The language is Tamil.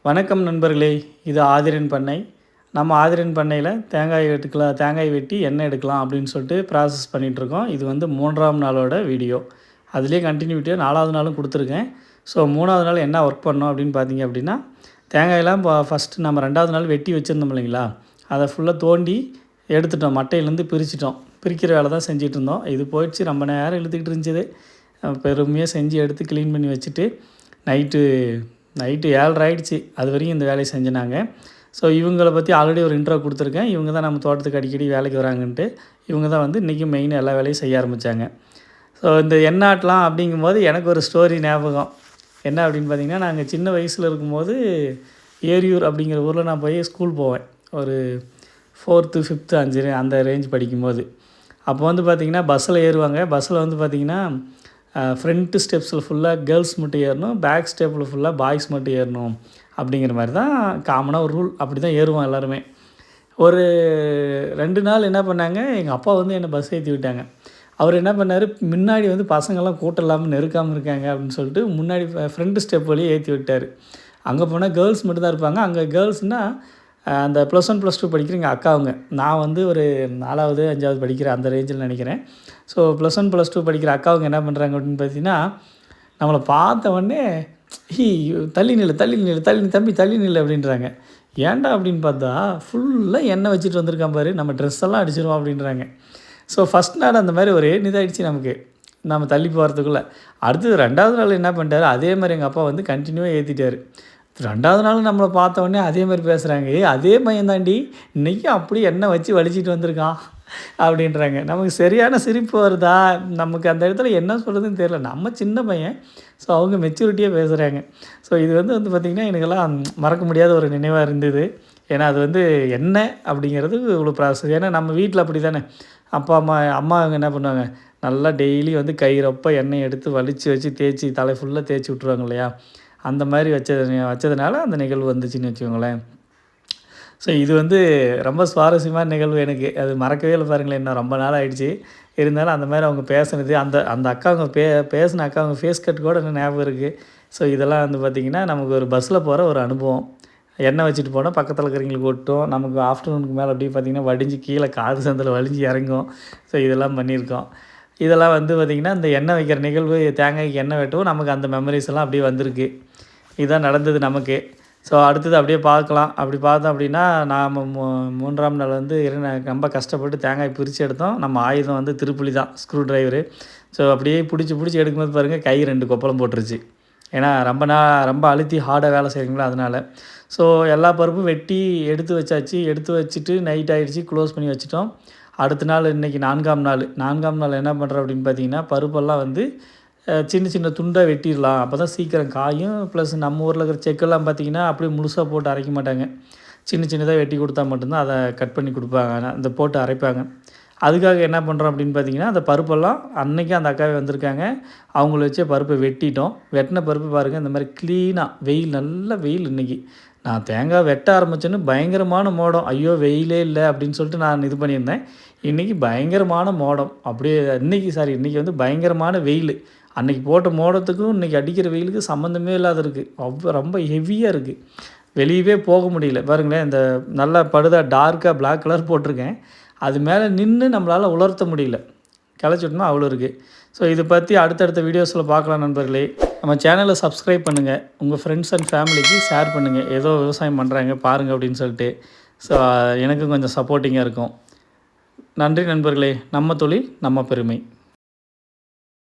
வணக்கம் நண்பர்களே, இது ஆதிரன் பண்ணை. நம்ம ஆதிரன் பண்ணையில் தேங்காய் வெட்டி எண்ணெய் எடுக்கலாம் அப்படின்னு சொல்லிட்டு ப்ராசஸ் பண்ணிகிட்ருக்கோம். இது வந்து 3ஆம் நாளோட வீடியோ. அதுலேயே கண்டினியூட்டியாக 4வது நாளும் கொடுத்துருக்கேன். ஸோ 3வது நாள் என்ன ஒர்க் பண்ணோம் அப்படின்னு பார்த்தீங்க அப்படின்னா, தேங்காயெல்லாம் ஃபஸ்ட்டு நம்ம 2வது நாள் வெட்டி வச்சுருந்தோம் இல்லைங்களா, அதை ஃபுல்லாக தோண்டி எடுத்துட்டோம். மட்டையிலேருந்து பிரிச்சிட்டோம். பிரிக்கிற வேலை தான் செஞ்சிகிட்டு இருந்தோம். இது போயிடுச்சு, ரொம்ப நேரம் இழுத்துக்கிட்டு இருந்துச்சு. பொறுமையாக செஞ்சு எடுத்து க்ளீன் பண்ணி வச்சுட்டு நைட்டு 7:30 ஆகிடுச்சு. அது வரைக்கும் இந்த வேலையை செஞ்சினாங்க. ஸோ இவங்கள பற்றி ஆல்ரெடி ஒரு இன்ட்ரோ கொடுத்துருக்கேன். இவங்க தான் நம்ம தோட்டத்துக்கு அடிக்கடி வேலைக்கு வராங்கன்ட்டு. இவங்க தான் வந்து இன்றைக்கி மெயின் எல்லா வேலையும் செய்ய ஆரம்பித்தாங்க. ஸோ இந்த எண்ணாட்டலாம் அப்படிங்கும்போது எனக்கு ஒரு ஸ்டோரி ஞாபகம். என்ன அப்படின்னு பார்த்திங்கன்னா, நாங்கள் சின்ன வயசில் இருக்கும்போது ஏரியூர் அப்படிங்கிற ஊரில் நான் போய் ஸ்கூல் போவேன். ஒரு 4th 5th 5 அந்த ரேஞ்ச் படிக்கும்போது. அப்போ வந்து பார்த்திங்கன்னா பஸ்ஸில் ஏறுவாங்க. பஸ்ஸில் வந்து பார்த்திங்கன்னா ஃப்ரண்ட்டு ஸ்டெப்ஸில் ஃபுல்லாக கேர்ள்ஸ் மட்டும் ஏறணும், பேக் ஸ்டெப்பில் ஃபுல்லாக பாய்ஸ் மட்டும் ஏறணும் அப்படிங்கிற மாதிரி தான் காமனாக ஒரு ரூல். அப்படி தான் ஏறுவோம் எல்லாருமே. ஒரு 2 நாள் என்ன பண்ணாங்க, எங்கள் அப்பா வந்து என்னை பஸ் ஏற்றி விட்டாங்க. அவர் என்ன பண்ணார், முன்னாடி வந்து பசங்கள்லாம் கூட்டம் இல்லாமல் நெருக்காமல் இருக்காங்க அப்படின்னு சொல்லிட்டு முன்னாடி ஃப்ரண்ட் ஸ்டெப் வழியே ஏற்றி விட்டார். அங்கே போனால் கேர்ள்ஸ் மட்டும் தான் இருப்பாங்க. அங்கே கேர்ள்ஸ்னால் அந்த +1 +2 படிக்கிற எங்கள் அக்காவுங்க. நான் வந்து ஒரு 4வது 5வது படிக்கிற அந்த ரேஞ்சில் நினைக்கிறேன். ஸோ +1 +2 படிக்கிற அக்காவுங்க என்ன பண்ணுறாங்க அப்படின்னு பார்த்தீங்கன்னா, நம்மளை பார்த்த உடனே தள்ளி நில்லு தம்பி தள்ளி நில்லு அப்படின்றாங்க. ஏன்டா அப்படின்னு பார்த்தா, ஃபுல்லாக எண்ணெய் வச்சுட்டு வந்திருக்கான் பாரு, நம்ம ட்ரெஸ் எல்லாம் அடிச்சிருவோம் அப்படின்றாங்க. ஸோ ஃபஸ்ட் நாள் அந்த மாதிரி ஒரே இதாகிடுச்சு நமக்கு, நம்ம தள்ளி போகிறதுக்குள்ளே. அடுத்தது 2வது நாள் என்ன பண்ணிட்டாரு, அதே மாதிரி எங்கள் அப்பா வந்து கண்டினியூவாக ஏற்றிட்டார். 2வது நாள் நம்மளை பார்த்த உடனே அதே மாதிரி பேசுகிறாங்க. அதே பையன் தாண்டி இன்றைக்கி அப்படி எண்ணெய் வச்சு வலிச்சிட்டு வந்திருக்கான் அப்படின்றாங்க. நமக்கு சரியான சிரிப்பு வருதா, நமக்கு அந்த இடத்துல என்ன சொல்கிறதுன்னு தெரியல. நம்ம சின்ன பையன், ஸோ அவங்க மெச்சூரிட்டியாக பேசுகிறாங்க. ஸோ இது வந்து பார்த்திங்கன்னா எனக்கெல்லாம் மறக்க முடியாத ஒரு நினைவாக இருந்தது. ஏன்னா அது வந்து என்ன அப்படிங்கிறது இவ்வளோ ப்ராசஸ். ஏன்னா நம்ம வீட்டில் அப்படி தானே, அம்மா அவங்க என்ன பண்ணுவாங்க, நல்லா டெய்லி வந்து கயிறப்போ எண்ணெய் எடுத்து வலித்து வச்சு தேய்ச்சி தலை ஃபுல்லாக தேய்ச்சி விட்ருவாங்க இல்லையா. அந்த மாதிரி வச்சதுனால அந்த நிகழ்வு வந்துச்சுன்னு வச்சுக்கோங்களேன். ஸோ இது வந்து ரொம்ப சுவாரஸ்யமான நிகழ்வு எனக்கு. அது மறக்கவே இல்லை பாருங்களேன். இன்னும் ரொம்ப நாள் ஆகிடுச்சு. இருந்தாலும் அந்த மாதிரி அவங்க பேசுனது, அந்த அக்காவங்க பேசின அக்காவங்க ஃபேஸ் கட் கூட இன்னும் ஞாபகம் இருக்குது. ஸோ இதெல்லாம் வந்து பார்த்திங்கன்னா நமக்கு ஒரு பஸ்ஸில் போகிற ஒரு அனுபவம். எண்ணெய் வச்சுட்டு போனால் பக்கத்தில் இருக்கிறவங்களுக்கு ஒட்டும். நமக்கு ஆஃப்டர்நூனுக்கு மேலே அப்படியே பார்த்திங்கன்னா வடிஞ்சு கீழே காது சந்தில் வலிஞ்சு இறங்கும். ஸோ இதெல்லாம் பண்ணியிருக்கோம். இதெல்லாம் வந்து பார்த்திங்கன்னா இந்த எண்ணெய் வைக்கிற நிகழ்வு, தேங்காய்க்கு எண்ணெய் வெட்டவும் நமக்கு அந்த மெமரிஸ் எல்லாம் அப்படியே வந்திருக்கு. இதுதான் நடந்தது நமக்கு. ஸோ அடுத்தது அப்படியே பார்க்கலாம். அப்படி பார்த்தோம் அப்படின்னா, நாம் 3ஆம் நாள் வந்து ரொம்ப கஷ்டப்பட்டு தேங்காய் பிரித்து எடுத்தோம். நம்ம ஆயுதம் வந்து திருப்புளி தான், ஸ்க்ரூ ட்ரைவரு. ஸோ அப்படியே பிடிச்சி எடுக்கும்போது பாருங்கள், கை 2 கொப்பளம் போட்டுருச்சு. ஏன்னா ரொம்ப அழுத்தி ஹார்டாக வேலை செய்கிறீங்களா அதனால். ஸோ எல்லா பருப்பும் வெட்டி எடுத்து வச்சாச்சு. எடுத்து வச்சுட்டு நைட் ஆகிடுச்சி, க்ளோஸ் பண்ணி வச்சுட்டோம். அடுத்த நாள் இன்றைக்கி 4ஆம் நாள் என்ன பண்ணுறோம் அப்படின்னு பார்த்தீங்கன்னா, பருப்பெல்லாம் வந்து சின்ன சின்ன துண்டாக வெட்டிடலாம். அப்போ தான் சீக்கிரம் காயும். ப்ளஸ் நம்ம ஊரில் இருக்கிற செக்கெல்லாம் பார்த்திங்கன்னா அப்படியே முழுசாக போட்டு அரைக்க மாட்டாங்க. சின்னதாக வெட்டி கொடுத்தா மட்டும்தான் அதை கட் பண்ணி கொடுப்பாங்க, அந்த போட்டு அரைப்பாங்க. அதுக்காக என்ன பண்ணுறோம் அப்படின்னு பார்த்திங்கன்னா, அந்த பருப்பெல்லாம் அன்றைக்கி அந்த அக்காவே வந்திருக்காங்க. அவங்கள வச்சே பருப்பை வெட்டிட்டோம். வெட்டின பருப்பு பாருங்கள், இந்த மாதிரி க்ளீனாக நல்ல வெயில் இன்றைக்கி. நான் தேங்காய் வெட்ட ஆரம்பித்தேன்னு பயங்கரமான மோடம். ஐயோ வெயிலே இல்லை அப்படின்னு சொல்லிட்டு நான் இது பண்ணியிருந்தேன். இன்றைக்கி பயங்கரமான மோடம். அப்படியே இன்றைக்கி வந்து பயங்கரமான வெயில். அன்றைக்கி போட்ட மோடத்துக்கும் இன்றைக்கி அடிக்கிற வெயிலுக்கு சம்மந்தமே இல்லாத இருக்குது. ரொம்ப ஹெவியாக இருக்குது. வெளியவே போக முடியல பாருங்களேன். இந்த நல்லா படுதா டார்க்காக பிளாக் கலர் போட்டிருக்கேன். அது மேலே நின்று நம்மளால் உலர்த்த முடியல. கிளச்சிட்டோம்னா அவ்வளோ இருக்குது. ஸோ இதை பற்றி அடுத்தடுத்த வீடியோஸில் பார்க்கலாம் நண்பர்களே. நம்ம சேனலை சப்ஸ்கிரைப் பண்ணுங்கள். உங்கள் ஃப்ரெண்ட்ஸ் அண்ட் ஃபேமிலிக்கு ஷேர் பண்ணுங்கள். ஏதோ விவசாயம் பண்ணுறாங்க பாருங்கள் அப்படின்னு சொல்லிட்டு. ஸோ எனக்கும் கொஞ்சம் சப்போர்ட்டிங்காக இருக்கும். நன்றி நண்பர்களே. நம்ம தொழில் நம்ம பெருமை.